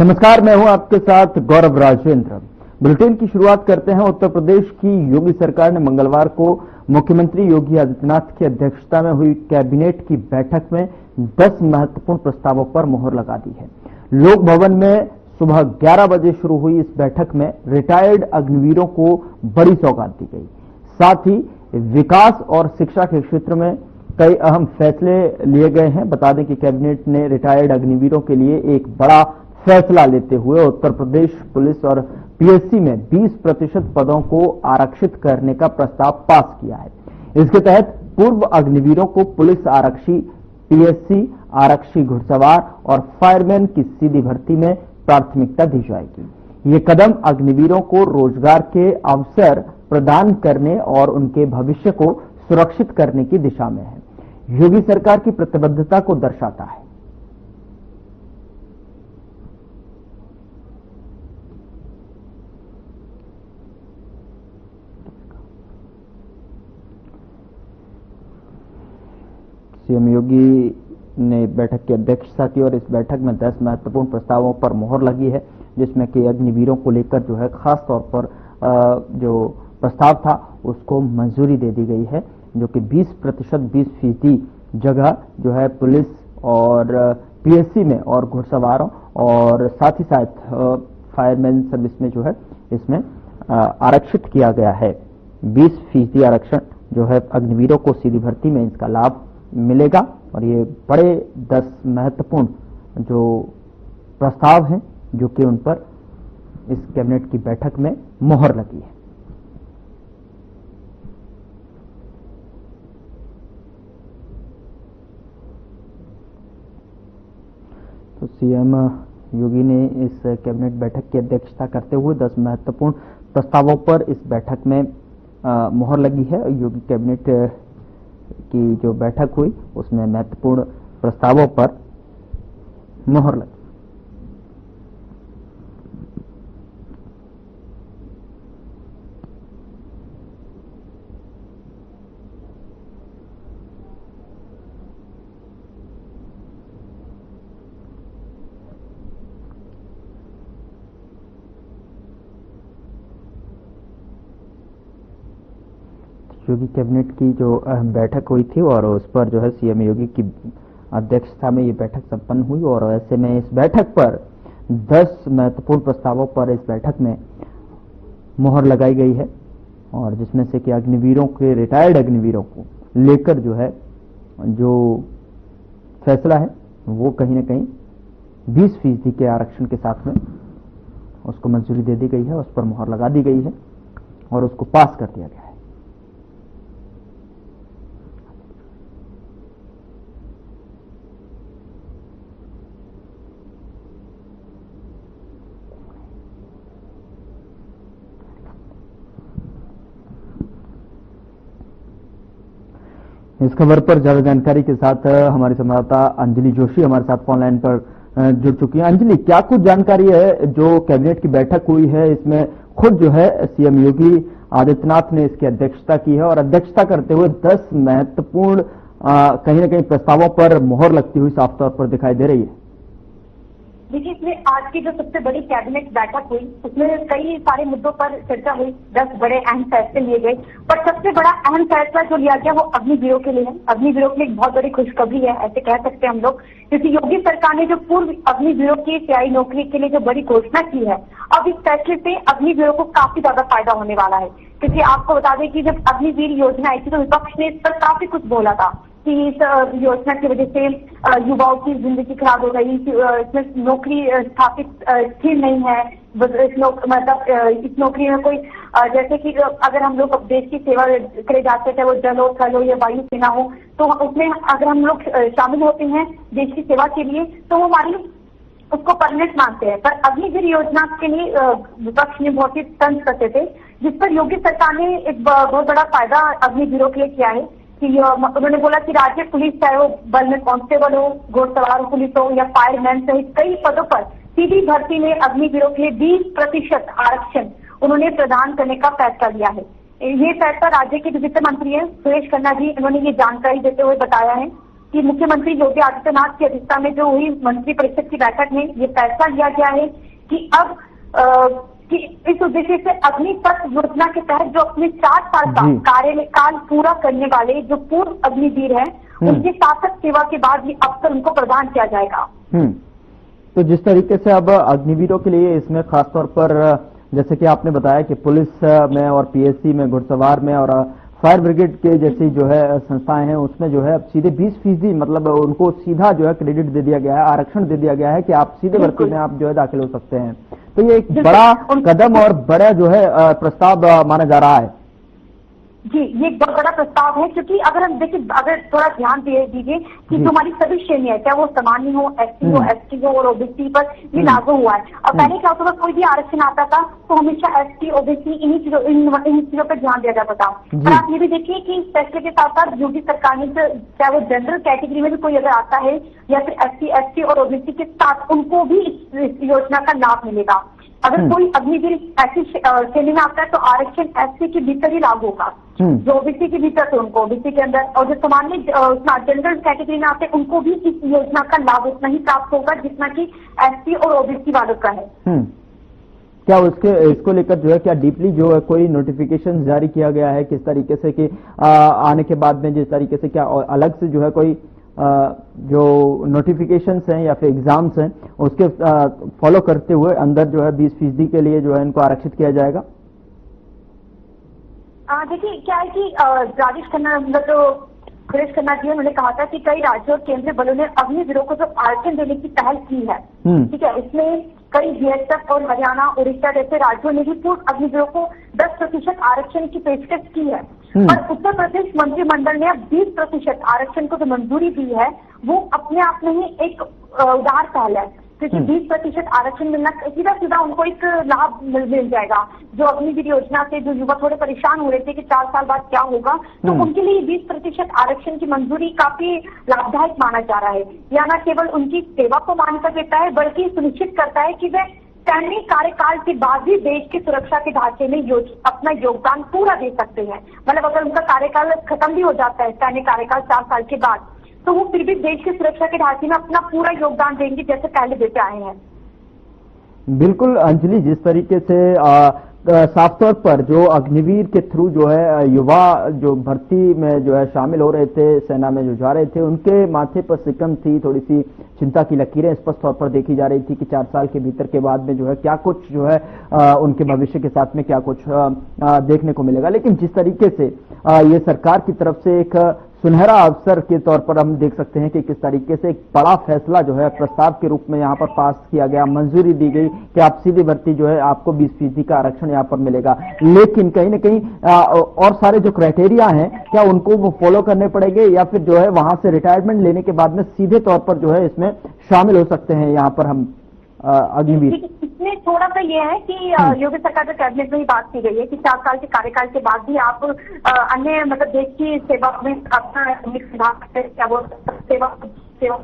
नमस्कार, मैं हूं आपके साथ गौरव राजेंद्र। बुलेटिन की शुरुआत करते हैं। उत्तर प्रदेश की योगी सरकार ने मंगलवार को मुख्यमंत्री योगी आदित्यनाथ की अध्यक्षता में हुई कैबिनेट की बैठक में 10 महत्वपूर्ण प्रस्तावों पर मुहर लगा दी है। लोक भवन में सुबह 11 बजे शुरू हुई इस बैठक में रिटायर्ड अग्निवीरों को बड़ी सौगात दी गई। साथ ही विकास और शिक्षा के क्षेत्र में कई अहम फैसले लिए गए हैं। बता दें कि कैबिनेट ने रिटायर्ड अग्निवीरों के लिए एक बड़ा फैसला लेते हुए उत्तर प्रदेश पुलिस और पीएससी में 20% पदों को आरक्षित करने का प्रस्ताव पास किया है। इसके तहत पूर्व अग्निवीरों को पुलिस आरक्षी, पीएससी आरक्षी घुड़सवार और फायरमैन की सीधी भर्ती में प्राथमिकता दी जाएगी। ये कदम अग्निवीरों को रोजगार के अवसर प्रदान करने और उनके भविष्य को सुरक्षित करने की दिशा में है। योगी सरकार की प्रतिबद्धता को दर्शाता है। सीएम योगी ने बैठक की अध्यक्षता की और इस बैठक में 10 महत्वपूर्ण प्रस्तावों पर मोहर लगी है, जिसमें कि अग्निवीरों को लेकर जो है खास तौर पर जो प्रस्ताव था उसको मंजूरी दे दी गई है, जो कि 20% जगह जो है पुलिस और पीएससी में और घुड़सवारों और साथ ही साथ फायरमैन सर्विस में जो है इसमें आरक्षित किया गया है। 20% आरक्षण जो है अग्निवीरों को सीधी भर्ती में इसका लाभ मिलेगा और ये बड़े 10 महत्वपूर्ण जो प्रस्ताव हैं जो कि उन पर इस कैबिनेट की बैठक में मोहर लगी है। तो सीएम योगी ने इस कैबिनेट बैठक की अध्यक्षता करते हुए 10 महत्वपूर्ण प्रस्तावों पर इस बैठक में मोहर लगी है। योगी कैबिनेट की जो बैठक हुई उसमें महत्वपूर्ण प्रस्तावों पर मोहर लगी। योगी कैबिनेट की जो बैठक हुई थी और उस पर जो है सीएम योगी की अध्यक्षता में ये बैठक संपन्न हुई और ऐसे में इस बैठक पर 10 महत्वपूर्ण प्रस्तावों पर इस बैठक में मोहर लगाई गई है और जिसमें से कि अग्निवीरों के रिटायर्ड अग्निवीरों को लेकर जो है जो फैसला है वो कहीं ना कहीं 20% के आरक्षण के साथ में उसको मंजूरी दे दी गई है, उस पर मोहर लगा दी गई है और उसको पास कर दिया गया है। इस खबर पर ज्यादा जानकारी के साथ हमारी संवाददाता अंजलि जोशी हमारे साथ ऑनलाइन पर जुड़ चुकी है। अंजलि, क्या कुछ जानकारी है जो कैबिनेट की बैठक हुई है, इसमें खुद जो है सीएम योगी आदित्यनाथ ने इसकी अध्यक्षता की है और अध्यक्षता करते हुए 10 महत्वपूर्ण कहीं ना कहीं प्रस्तावों पर मोहर लगती हुई साफ तौर पर दिखाई दे रही है। देखिए, इसमें आज की जो सबसे बड़ी कैबिनेट बैठक हुई उसमें कई सारे मुद्दों पर चर्चा हुई, 10 बड़े अहम फैसले लिए गए, पर सबसे बड़ा अहम फैसला जो लिया गया वो अग्निवीरों के लिए है। अग्निवीरों के लिए एक बहुत बड़ी खुशखबरी है, ऐसे कह सकते हैं हम लोग, क्योंकि योगी सरकार ने जो पूर्व अग्निवीरों की सियाई नौकरी के लिए जो बड़ी घोषणा की है, अब इस फैसले से अग्निवीरों को काफी ज्यादा फायदा होने वाला है। क्योंकि आपको बता दें कि जब अग्निवीर योजना आई थी तो विपक्ष ने इस पर काफी कुछ बोला था कि इस योजना की वजह से युवाओं की जिंदगी खराब हो गई, इसमें नौकरी स्थापित स्थिर नहीं है, इस नौकरी में कोई जैसे कि अगर हम लोग देश की सेवा करे जाते थे, वो जल हो, थल हो या वायु सेना हो, तो उसमें अगर हम लोग शामिल होते हैं देश की सेवा के लिए तो वो हमारी उसको परमानेंट मानते हैं। पर अग्निवीर योजना के लिए विपक्ष ने बहुत ही तंज करते थे, जिस पर योगी सरकार ने एक बहुत बड़ा फायदा अग्निवीरों के लिए किया है कि उन्होंने बोला कि राज्य पुलिस, चाहे वो बल में कांस्टेबल हो, घुड़सवार पुलिस हो या फायरमैन सहित कई पदों पर सीधी भर्ती में अग्निवीरों के लिए 20% आरक्षण उन्होंने प्रदान करने का फैसला लिया है। ये फैसला राज्य के वित्त मंत्री है सुरेश खन्ना जी, उन्होंने ये जानकारी देते हुए बताया है कि मुख्यमंत्री योगी आदित्यनाथ की अध्यक्षता में जो हुई मंत्री परिषद की बैठक में ये फैसला लिया गया है कि अब कि इस उद्देश्य से अग्निपथ योजना के तहत जो अपने 4 साल का कार्यकाल पूरा करने वाले जो पूर्व अग्निवीर हैं उनकी शासक सेवा के बाद ये अवसर उनको प्रदान किया जाएगा। तो जिस तरीके से अब अग्निवीरों के लिए इसमें खासतौर पर जैसे कि आपने बताया कि पुलिस में और पीएससी में, घुड़सवार में और फायर ब्रिगेड के जैसी जो है संस्थाएं हैं उसमें जो है अब सीधे 20% मतलब उनको सीधा जो है क्रेडिट दे दिया गया है, आरक्षण दे दिया गया है कि आप सीधे भर्ती में आप जो है दाखिल हो सकते हैं। तो ये एक बड़ा कदम और बड़ा जो है प्रस्ताव माना जा रहा है। जी, ये एक बहुत बड़ा प्रस्ताव है क्योंकि अगर हम देखिए, अगर थोड़ा ध्यान दीजिए कि जो हमारी सभी श्रेणियां चाहे वो सामान्य हो, एससी हो, एसटी हो और ओबीसी पर ये लागू हुआ है। अब पहले क्या होता था, कोई भी आरक्षण आता था तो हमेशा एसटी, ओबीसी इन्हीं चीजों पर ध्यान दिया जाता था। और आप ये भी देखिए कि इस फैसले के साथ साथ योगी सरकार ने चाहे वो जनरल कैटेगरी में भी कोई अगर आता है या फिर एससी, एसटी और ओबीसी के साथ उनको भी इस योजना का लाभ मिलेगा। अगर कोई अग्निवीर ऐसी श्रेणी में आता है तो आरक्षण एससी के भीतर ही लागू होगा, जो ओबीसी के भीतर तो उनको ओबीसी के अंदर, और जो सामान्य जनरल कैटेगरी में आते हैं उनको भी इस योजना का लाभ उतना ही प्राप्त होगा जितना कि एससी और ओबीसी वालों का है। क्या इसको लेकर जो है क्या डीपली जो है कोई नोटिफिकेशन जारी किया गया है किस तरीके से कि आने के बाद में जिस तरीके से क्या अलग से जो है कोई जो नोटिफिकेशंस हैं या फिर एग्जाम्स हैं उसके फॉलो करते हुए अंदर जो है 20% के लिए जो है इनको आरक्षित किया जाएगा? देखिए क्या है कि राजेश खन्ना सुरेश खन्ना जी उन्होंने कहा था कि कई राज्यों और केंद्रीय बलों ने अग्निवीरों को जो आरक्षण देने की पहल की है, ठीक है, इसमें कई बीएसएफ और हरियाणा, उड़ीसा जैसे राज्यों ने भी पूर्व अग्निवीरों को 10% आरक्षण की पेशकश की है। पर उत्तर प्रदेश मंत्रिमंडल ने अब 20% आरक्षण को जो मंजूरी दी है वो अपने आप में ही एक उदार पहल है, क्योंकि 20% आरक्षण मिलना सीधा उनको एक लाभ मिल जाएगा। जो अग्निवीर योजना से जो युवा थोड़े परेशान हो रहे थे कि 4 साल बाद क्या होगा, तो उनके लिए 20% आरक्षण की मंजूरी काफी लाभदायक माना जा रहा है। यह न केवल उनकी सेवा को मान्यता देता है बल्कि सुनिश्चित करता है कि वे सैन्य कार्यकाल के बाद भी देश की सुरक्षा के ढांचे में अपना योगदान पूरा दे सकते हैं। मतलब अगर उनका कार्यकाल खत्म भी हो जाता है, सैन्य कार्यकाल 4 साल के बाद, तो वो फिर भी देश की सुरक्षा के ढांचे में अपना पूरा योगदान देंगे जैसे पहले देते आए हैं। बिल्कुल अंजलि, जिस तरीके से साफ तौर पर जो अग्निवीर के थ्रू जो है युवा जो भर्ती में जो है शामिल हो रहे थे, सेना में जो जा रहे थे, उनके माथे पर सिकन थी, थोड़ी सी चिंता की लकीरें स्पष्ट तौर पर देखी जा रही थी कि 4 साल के भीतर के बाद में जो है क्या कुछ जो है उनके भविष्य के साथ में क्या कुछ देखने को मिलेगा। लेकिन जिस तरीके से ये सरकार की तरफ से एक सुनहरा अवसर के तौर पर हम देख सकते हैं कि किस तरीके से एक बड़ा फैसला जो है प्रस्ताव के रूप में यहाँ पर पास किया गया, मंजूरी दी गई कि आप सीधी भर्ती जो है आपको 20% का आरक्षण यहाँ पर मिलेगा। लेकिन कहीं ना कहीं और सारे जो क्राइटेरिया हैं क्या उनको वो फॉलो करने पड़ेंगे या फिर जो है वहां से रिटायरमेंट लेने के बाद में सीधे तौर पर जो है इसमें शामिल हो सकते हैं यहाँ पर हम अग्निवीर? इसमें थोड़ा सा ये है कि योगी सरकार के कैबिनेट में ही बात की गई है कि 4 साल के कार्यकाल के बाद भी आप अन्य मतलब देश की सेवा में अपना सेवा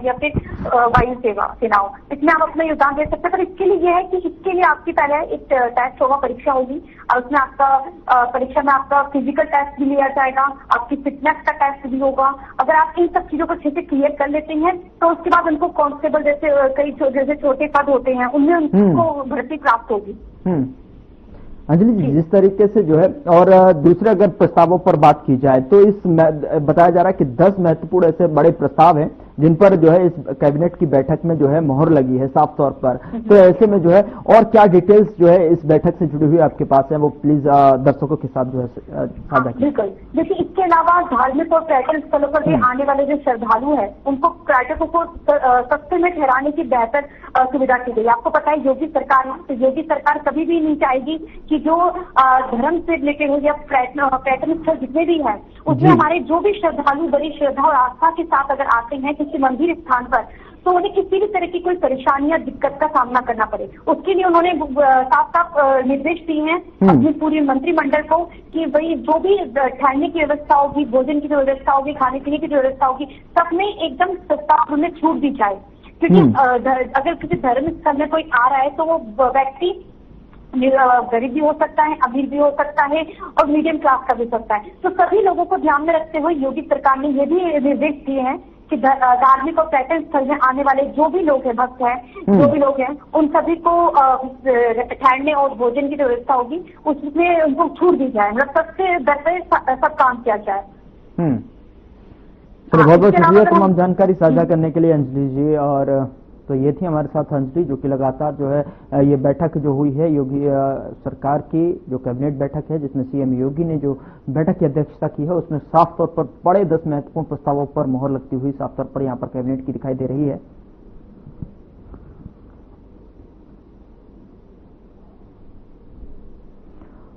या फिर वायु सेनाओं इसमें आप अपना योगदान दे सकते हैं। पर इसके लिए ये है कि इसके लिए आपकी पहले एक टेस्ट होगा, परीक्षा होगी, और उसमें आपका परीक्षा में आपका फिजिकल टेस्ट भी लिया जाएगा, आपकी फिटनेस का टेस्ट भी होगा। अगर आप इन सब चीजों को अच्छे से क्लियर कर लेते हैं तो उसके बाद उनको कांस्टेबल जैसे कई जैसे छोटे पद होते हैं उनमें उनको भर्ती प्राप्त होगी। अंजलि जी, जिस तरीके से जो है और दूसरे अगर प्रस्तावों पर बात की जाए तो इस बताया जा रहा है कि 10 महत्वपूर्ण ऐसे बड़े प्रस्ताव हैं जिन पर जो है इस कैबिनेट की बैठक में जो है मोहर लगी है साफ तौर पर। तो ऐसे में जो है और क्या डिटेल्स जो है इस बैठक से जुड़ी हुई आपके पास है वो प्लीज दर्शकों के साथ जो है साझा कीजिए। बिल्कुल, देखिए इसके अलावा धार्मिक और पर्यटन स्थलों पर भी आने वाले जो श्रद्धालु हैं उनको पर्यटकों को सस्ते में ठहराने की बेहतर सुविधा की गई। आपको पता है योगी सरकार कभी भी नहीं चाहेगी कि जो धर्म से रिलेटेड हो या पर्यटन स्थल जितने भी हैं उसमें हमारे जो भी श्रद्धालु बड़ी श्रद्धा और आस्था के साथ अगर आते हैं किसी मंदिर स्थान पर तो उन्हें किसी भी तरह की कोई परेशानी या दिक्कत का सामना करना पड़े, उसके लिए उन्होंने साफ निर्देश दिए हैं अपनी पूरी मंत्रिमंडल को कि भाई जो भी ठहरने की व्यवस्था होगी, भोजन की जो व्यवस्था होगी, खाने पीने की जो व्यवस्था होगी, सब में एकदम सस्ता उन्हें छूट दी जाए। क्योंकि अगर किसी धर्म स्थल में कोई आ रहा है तो वो व्यक्ति गरीब भी हो सकता है, अमीर भी हो सकता है और मीडियम क्लास का भी हो सकता है। तो सभी लोगों को ध्यान में रखते हुए योगी सरकार ने ये भी निर्देश दिए हैं कि धार्मिक और पर्यटन स्थल में आने वाले जो भी लोग हैं, भक्त हैं, जो भी लोग हैं, उन सभी को ठहरने और भोजन की जो व्यवस्था होगी उसमें उनको छूट दी जाए, मतलब सबसे दर पे सब काम किया जाए। चलो, बहुत बहुत शुक्रिया तमाम जानकारी साझा करने के लिए अंजलि जी। और तो ये थी हमारे साथ अंजलि, जो कि लगातार जो है ये बैठक जो हुई है योगी सरकार की जो कैबिनेट बैठक है, जिसमें सीएम योगी ने जो बैठक की अध्यक्षता की है, उसमें साफ तौर पर बड़े 10 महत्वपूर्ण प्रस्तावों पर मोहर लगती हुई साफ तौर पर यहां पर कैबिनेट की दिखाई दे रही है।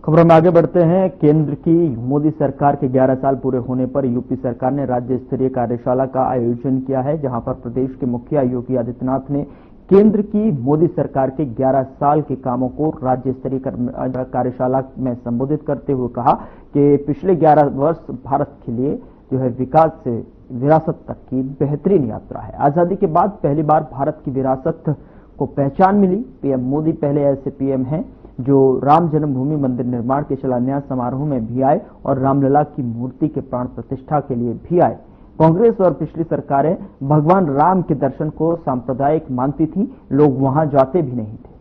खबरों में आगे बढ़ते हैं। केंद्र की मोदी सरकार के 11 साल पूरे होने पर यूपी सरकार ने राज्य स्तरीय कार्यशाला का आयोजन किया है, जहां पर प्रदेश के मुखिया योगी आदित्यनाथ ने केंद्र की मोदी सरकार के 11 साल के कामों को राज्य स्तरीय कार्यशाला में संबोधित करते हुए कहा कि पिछले 11 वर्ष भारत के लिए जो है विकास से विरासत तक की बेहतरीन यात्रा है। आजादी के बाद पहली बार भारत की विरासत को पहचान मिली। पीएम मोदी पहले ऐसे पीएम हैं जो राम जन्मभूमि मंदिर निर्माण के शिलान्यास समारोह में भी आए और रामलला की मूर्ति के प्राण प्रतिष्ठा के लिए भी आए। कांग्रेस और पिछली सरकारें भगवान राम के दर्शन को सांप्रदायिक मानती थीं, लोग वहां जाते भी नहीं थे।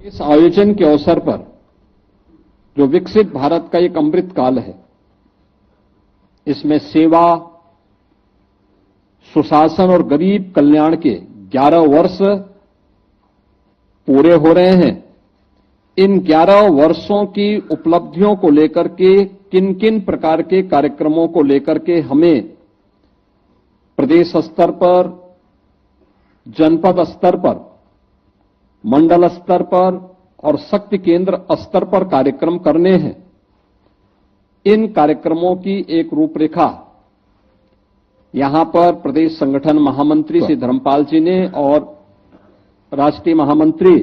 इस आयोजन के अवसर पर जो विकसित भारत का एक अमृत काल है, इसमें सेवा, सुशासन और गरीब कल्याण के 11 वर्ष पूरे हो रहे हैं। इन 11 वर्षों की उपलब्धियों को लेकर के किन किन प्रकार के कार्यक्रमों को लेकर के हमें प्रदेश स्तर पर, जनपद स्तर पर, मंडल स्तर पर और शक्ति केंद्र स्तर पर कार्यक्रम करने हैं, इन कार्यक्रमों की एक रूपरेखा यहां पर प्रदेश संगठन महामंत्री श्री धर्मपाल जी ने और राष्ट्रीय महामंत्री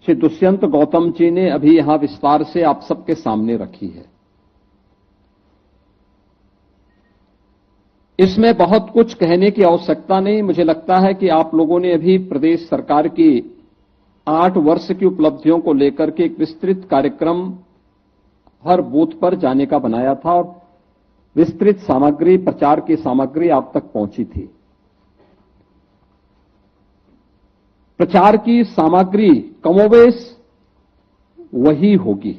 श्री दुष्यंत गौतम जी ने अभी यहां विस्तार से आप सबके सामने रखी है। इसमें बहुत कुछ कहने की आवश्यकता नहीं। मुझे लगता है कि आप लोगों ने अभी प्रदेश सरकार की 8 वर्ष की उपलब्धियों को लेकर के एक विस्तृत कार्यक्रम हर बूथ पर जाने का बनाया था और विस्तृत सामग्री, प्रचार की सामग्री आप तक पहुंची थी। प्रचार की सामग्री कमोबेश वही होगी,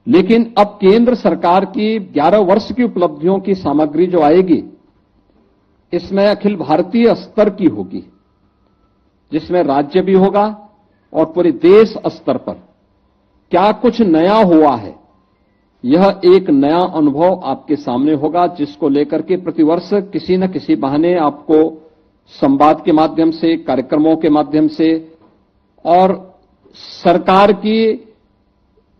लेकिन अब केंद्र सरकार की 11 वर्ष की उपलब्धियों की सामग्री जो आएगी, इसमें अखिल भारतीय स्तर की होगी, जिसमें राज्य भी होगा और पूरे देश स्तर पर क्या कुछ नया हुआ है, यह एक नया अनुभव आपके सामने होगा, जिसको लेकर के प्रतिवर्ष किसी न किसी बहाने आपको संवाद के माध्यम से, कार्यक्रमों के माध्यम से और सरकार की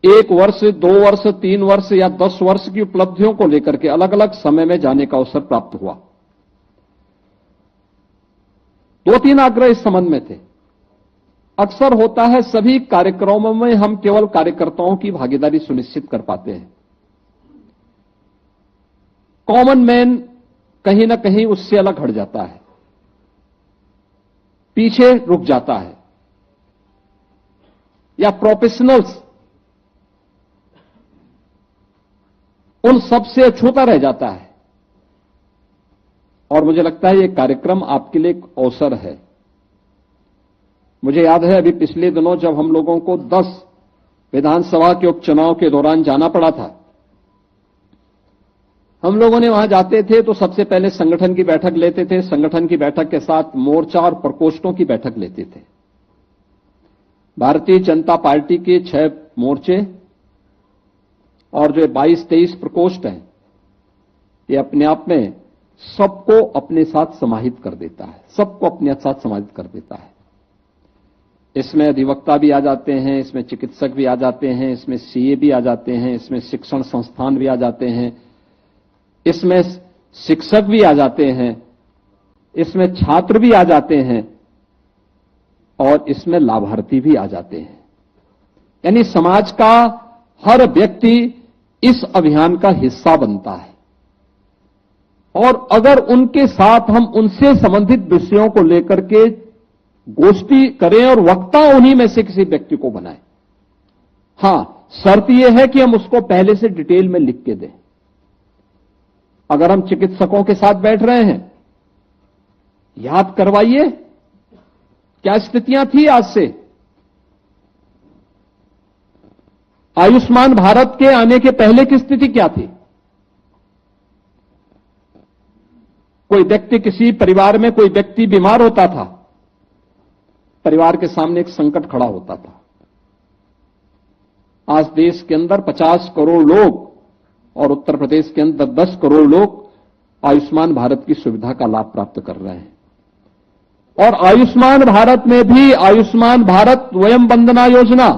1 वर्ष, 2 वर्ष, 3 वर्ष या 10 वर्ष की उपलब्धियों को लेकर के अलग अलग समय में जाने का अवसर प्राप्त हुआ। 2-3 आग्रह इस संबंध में थे। अक्सर होता है सभी कार्यक्रमों में हम केवल कार्यकर्ताओं की भागीदारी सुनिश्चित कर पाते हैं, कॉमन मैन कहीं ना कहीं उससे अलग हट जाता है, पीछे रुक जाता है, या प्रोफेशनल्स उन सब से अछूता रह जाता है। और मुझे लगता है ये कार्यक्रम आपके लिए एक अवसर है। मुझे याद है अभी पिछले दिनों जब हम लोगों को 10 विधानसभा के उपचुनाव के दौरान जाना पड़ा था, हम लोगों ने वहां जाते थे तो सबसे पहले संगठन की बैठक लेते थे, संगठन की बैठक के साथ मोर्चा और प्रकोष्ठों की बैठक लेते थे। भारतीय जनता पार्टी के 6 मोर्चे और जो 22-23 प्रकोष्ठ हैं, ये अपने आप में सबको अपने साथ समाहित कर देता है, सबको अपने साथ समाहित कर देता है। इसमें अधिवक्ता भी आ जाते हैं, इसमें चिकित्सक भी आ जाते हैं, इसमें सीए भी आ जाते हैं, इसमें शिक्षण संस्थान भी आ जाते हैं, इसमें शिक्षक भी आ जाते हैं, इसमें छात्र भी आ जाते हैं और इसमें लाभार्थी भी आ जाते हैं। यानी समाज का हर व्यक्ति इस अभियान का हिस्सा बनता है और अगर उनके साथ हम उनसे संबंधित विषयों को लेकर के गोष्ठी करें और वक्ता उन्हीं में से किसी व्यक्ति को बनाएं। हां, शर्त यह है कि हम उसको पहले से डिटेल में लिख के दें। अगर हम चिकित्सकों के साथ बैठ रहे हैं, याद करवाइए क्या स्थितियां थी आज से। आयुष्मान भारत के आने के पहले की स्थिति क्या थी? कोई व्यक्ति, किसी परिवार में कोई व्यक्ति बीमार होता था, परिवार के सामने एक संकट खड़ा होता था। आज देश के अंदर 50 करोड़ लोग और उत्तर प्रदेश के अंदर 10 करोड़ लोग आयुष्मान भारत की सुविधा का लाभ प्राप्त कर रहे हैं। और आयुष्मान भारत में भी आयुष्मान भारत वयम वंदना योजना,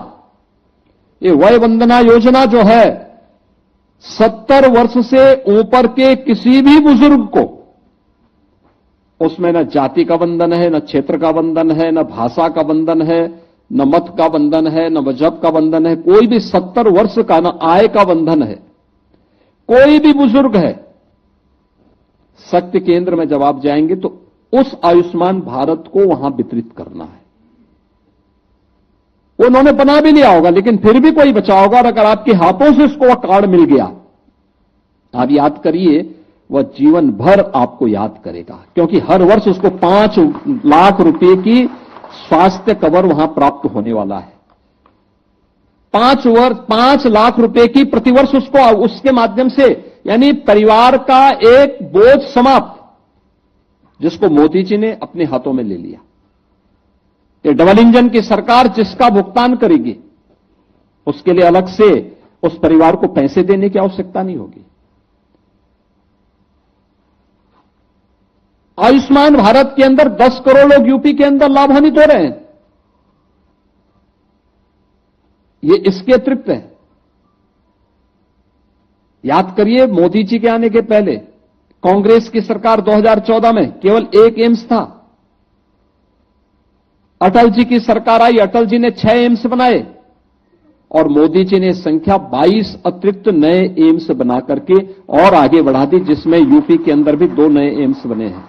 ये वय वंदना योजना जो है 70 वर्ष से ऊपर के किसी भी बुजुर्ग को, उसमें न जाति का बंधन है, न क्षेत्र का बंधन है, न भाषा का बंधन है, न मत का बंधन है, न मजहब का बंधन है, कोई भी 70 वर्ष का न आय का बंधन है, कोई भी बुजुर्ग है। शक्ति केंद्र में जब आप जाएंगे तो उस आयुष्मान भारत को वहां वितरित करना है। उन्होंने बना भी लिया होगा, लेकिन फिर भी कोई बचा होगा, और अगर आपके हाथों से उसको वह कार्ड मिल गया, आप याद करिए, वह जीवन भर आपको याद करेगा, क्योंकि हर वर्ष उसको 5 लाख रुपए की स्वास्थ्य कवर वहां प्राप्त होने वाला है। 5 लाख रुपए की प्रतिवर्ष उसको, उसके माध्यम से, यानी परिवार का एक बोझ समाप्त, जिसको मोदी जी ने अपने हाथों में ले लिया। ये डबल इंजन की सरकार जिसका भुगतान करेगी, उसके लिए अलग से उस परिवार को पैसे देने की आवश्यकता नहीं होगी। आयुष्मान भारत के अंदर 10 करोड़ लोग यूपी के अंदर लाभान्वित हो रहे हैं। ये इसके अतिरिक्त है। याद करिए, मोदी जी के आने के पहले कांग्रेस की सरकार 2014 में केवल एक एम्स था। अटल जी की सरकार आई, अटल जी ने 6 एम्स बनाए, और मोदी जी ने संख्या 22 अतिरिक्त नए एम्स बना करके और आगे बढ़ा दी, जिसमें यूपी के अंदर भी 2 नए एम्स बने हैं।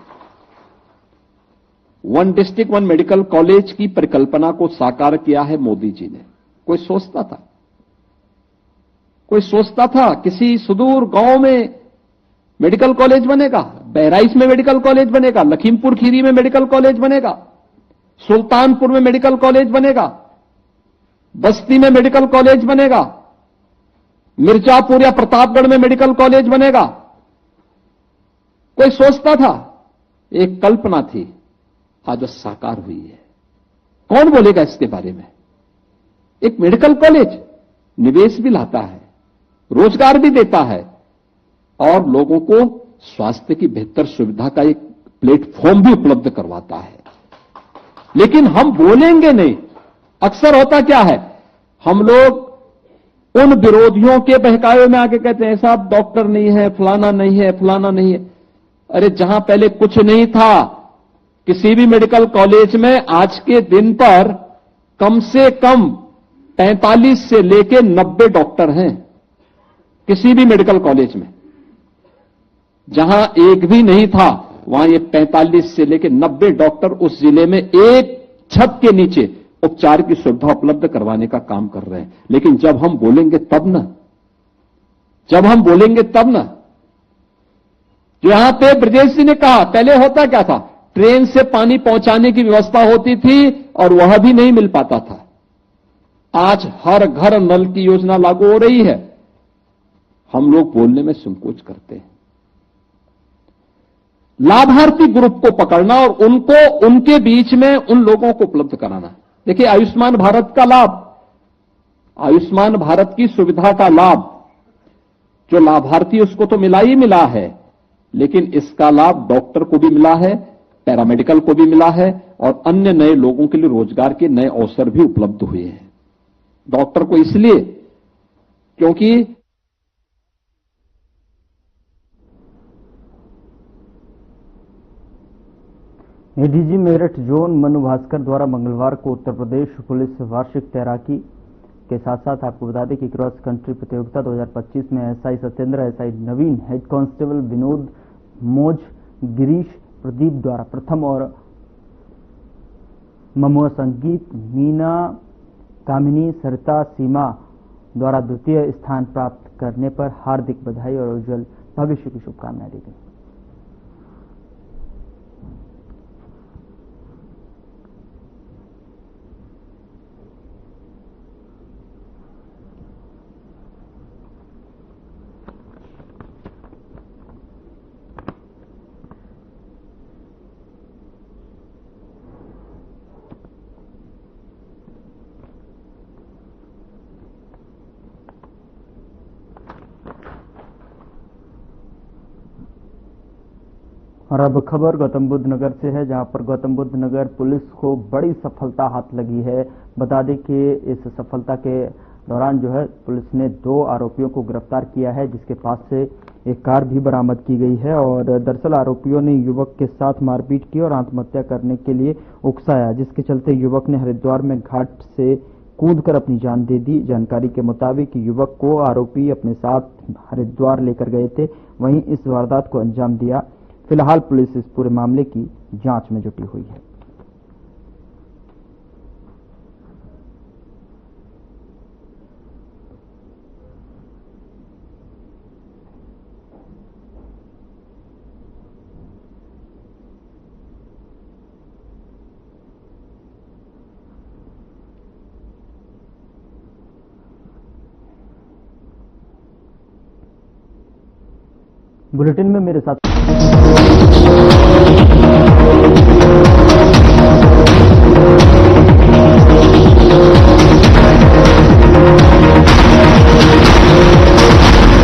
1 डिस्ट्रिक्ट 1 मेडिकल कॉलेज की परिकल्पना को साकार किया है मोदी जी ने। कोई सोचता था? कोई सोचता था किसी सुदूर गांव में मेडिकल कॉलेज बनेगा? बहराइच में मेडिकल कॉलेज बनेगा, लखीमपुर खीरी में मेडिकल कॉलेज बनेगा, सुल्तानपुर में मेडिकल कॉलेज बनेगा, बस्ती में मेडिकल कॉलेज बनेगा, मिर्जापुर या प्रतापगढ़ में मेडिकल कॉलेज बनेगा? कोई सोचता था? एक कल्पना थी, आज वो साकार हुई है। कौन बोलेगा इसके बारे में? एक मेडिकल कॉलेज निवेश भी लाता है, रोजगार भी देता है, और लोगों को स्वास्थ्य की बेहतर सुविधा का एक प्लेटफॉर्म भी उपलब्ध करवाता है। लेकिन हम बोलेंगे नहीं। अक्सर होता क्या है, हम लोग उन विरोधियों के बहकावे में आके कहते हैं, साहब डॉक्टर नहीं है, फलाना नहीं है, फलाना नहीं है। अरे जहां पहले कुछ नहीं था, किसी भी मेडिकल कॉलेज में आज के दिन पर कम से कम 45 से लेकर 90 डॉक्टर हैं। किसी भी मेडिकल कॉलेज में जहां एक भी नहीं था, वहां ये 45 से लेकर 90 डॉक्टर उस जिले में एक छत के नीचे उपचार की सुविधा उपलब्ध करवाने का काम कर रहे हैं। लेकिन जब हम बोलेंगे तब ना, जब हम बोलेंगे तब ना। यहां पे ब्रजेश जी ने कहा, पहले होता क्या था, ट्रेन से पानी पहुंचाने की व्यवस्था होती थी और वह भी नहीं मिल पाता था। आज हर घर नल की योजना लागू हो रही है। हम लोग बोलने में संकोच करते हैं। लाभार्थी ग्रुप को पकड़ना और उनको, उनके बीच में उन लोगों को उपलब्ध कराना। देखिए, आयुष्मान भारत का लाभ, आयुष्मान भारत की सुविधा का लाभ जो लाभार्थी उसको तो मिला ही मिला है, लेकिन इसका लाभ डॉक्टर को भी मिला है, पैरामेडिकल को भी मिला है, और अन्य नए लोगों के लिए रोजगार के नए अवसर भी उपलब्ध हुए हैं। डॉक्टर को इसलिए क्योंकि एडीजी मेरठ जोन मनु भास्कर द्वारा मंगलवार को उत्तर प्रदेश पुलिस वार्षिक तैराकी के साथ साथ आपको बता दें कि क्रॉस कंट्री प्रतियोगिता 2025 में एसआई सत्येंद्र, एसआई नवीन, हेड कांस्टेबल विनोद, मोज, गिरीश, प्रदीप द्वारा प्रथम और ममुआ संगीत, मीना, कामिनी, सरिता, सीमा द्वारा द्वितीय स्थान प्राप्त करने पर हार्दिक बधाई और उज्जवल भविष्य की शुभकामनाएं दी गई। और अब खबर गौतम बुद्ध नगर से है, जहां पर गौतम बुद्ध नगर पुलिस को बड़ी सफलता हाथ लगी है। बता दें कि इस सफलता के दौरान जो है पुलिस ने 2 आरोपियों को गिरफ्तार किया है, जिसके पास से एक कार भी बरामद की गई है। और दरअसल आरोपियों ने युवक के साथ मारपीट की और आत्महत्या करने के लिए उकसाया, जिसके चलते युवक ने हरिद्वार में घाट से कूदकर अपनी जान दे दी। जानकारी के मुताबिक युवक को आरोपी अपने साथ हरिद्वार लेकर गए थे, वहीं इस वारदात को अंजाम दिया। फिलहाल पुलिस इस पूरे मामले की जांच में जुटी हुई है। बुलेटिन में मेरे साथ